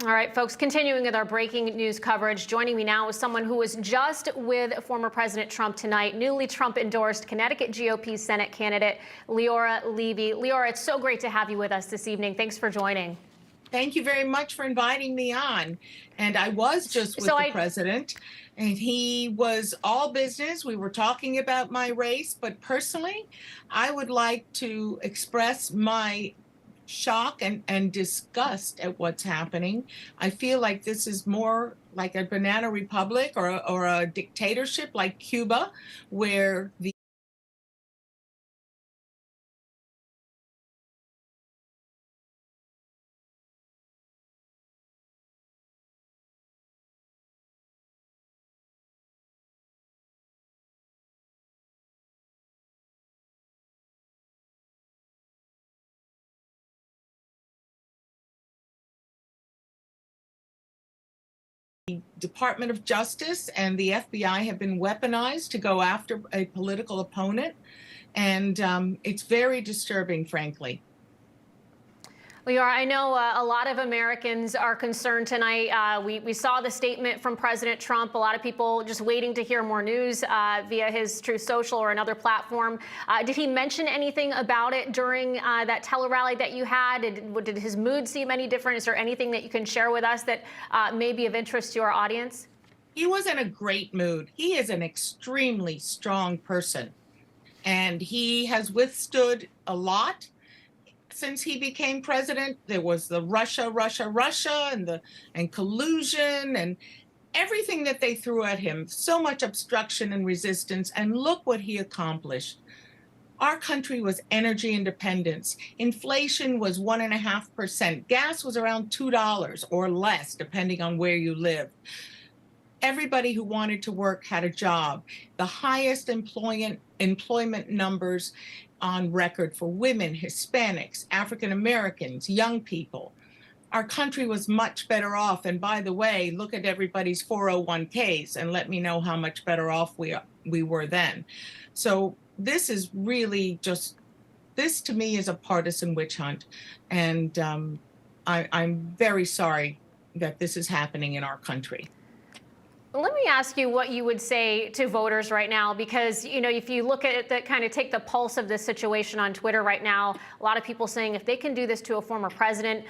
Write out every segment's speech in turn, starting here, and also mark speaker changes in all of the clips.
Speaker 1: All right, folks, continuing with our breaking news coverage. Joining me now is someone who was just with former President Trump tonight, newly Trump-endorsed Connecticut GOP Senate candidate Leora Levy. Leora, it's so great to have you with us this evening. Thanks for joining.
Speaker 2: Thank you very much for inviting me on. And I was just with the president, and he was all business. We were talking about my race, but personally, I would like to express my shock and disgust at what's happening. I feel like this is more like a banana republic or a dictatorship like Cuba, where the Department of Justice and the FBI have been weaponized to go after a political opponent, and it's very disturbing, frankly.
Speaker 1: Leora, I know a lot of Americans are concerned tonight. We saw the statement from President Trump. A lot of people just waiting to hear more news via his Truth Social or another platform. Did he mention anything about it during that tele-rally that you had? Did his mood seem any different? Is there anything that you can share with us that may be of interest to our audience?
Speaker 2: He was in a great mood. He is an extremely strong person, and he has withstood a lot. Since he became president, there was the Russia, and collusion and everything that they threw at him, so much obstruction and resistance, and look what he accomplished. Our country was energy independence. Inflation was 1.5%. Gas was around $2 or less, depending on where you lived. Everybody who wanted to work had a job. The highest employment numbers on record for women, Hispanics, African Americans, young people. Our country was much better off. And by the way, look at everybody's 401ks and let me know how much better off we were then. So this is really just, this to me is a partisan witch hunt. And I'm very sorry that this is happening in our country.
Speaker 1: Let me ask you what you would say to voters right now, because, you know, if you look at it, kind of take the pulse of this situation on Twitter right now, a lot of people saying if they can do this to a former president,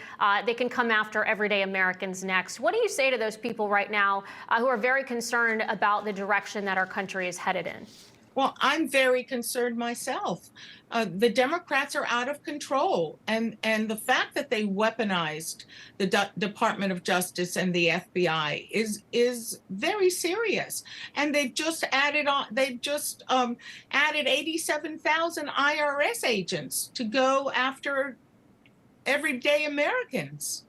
Speaker 1: they can come after everyday Americans next. What do you say to those people right now who are very concerned about the direction that our country is headed in?
Speaker 2: Well, I'm very concerned myself. The Democrats are out of control, and the fact that they weaponized the Department of Justice and the FBI is very serious. And they've just added 87,000 IRS agents to go after everyday Americans.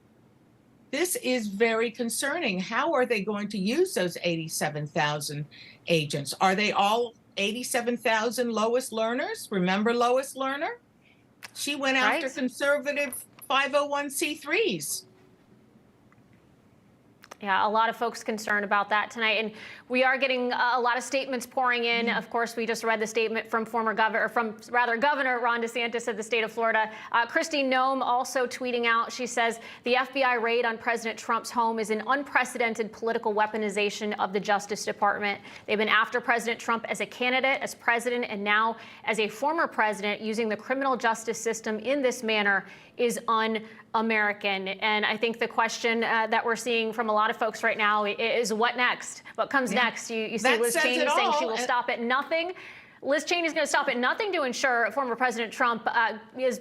Speaker 2: This is very concerning. How are they going to use those 87,000 agents? Are they all 87,000 Lois Lerner's? Remember Lois Lerner? She went after conservative 501c3s.
Speaker 1: Yeah, a lot of folks concerned about that tonight, and we are getting a lot of statements pouring in. Of course, we just read the statement from Governor Ron DeSantis of the state of Florida. Kristi Noem also tweeting out. She says the FBI raid on President Trump's home is an unprecedented political weaponization of the Justice Department. They've been after President Trump as a candidate, as president, and now as a former president. Using the criminal justice system in this manner is un-American. And I think the question that we're seeing from a lot of folks right now is what next? What comes next? You see Liz Cheney saying she will stop at nothing. Liz Cheney's going to stop at nothing to ensure former President Trump is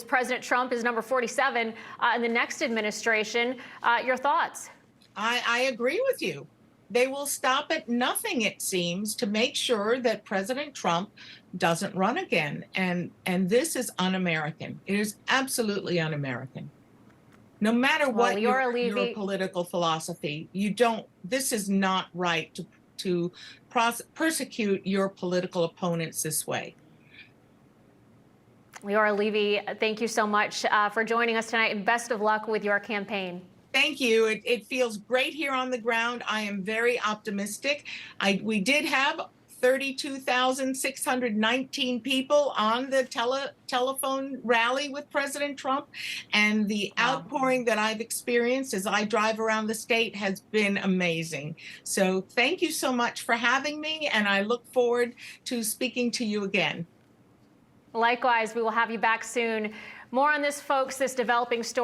Speaker 1: President Trump is number 47 in the next administration. Your thoughts?
Speaker 2: I agree with you. They will stop at nothing, it seems, to make sure that President Trump doesn't run again. And this is un-American. It is absolutely un-American. No matter what your political philosophy, this is not right to persecute your political opponents this way.
Speaker 1: Leora Levy, thank you so much for joining us tonight, and best of luck with your campaign.
Speaker 2: Thank you. It feels great here on the ground. I am very optimistic. We did have 32,619 people on the telephone rally with President Trump. And the outpouring that I've experienced as I drive around the state has been amazing. So thank you so much for having me, and I look forward to speaking to you again.
Speaker 1: Likewise, we will have you back soon. More on this, folks, this developing story.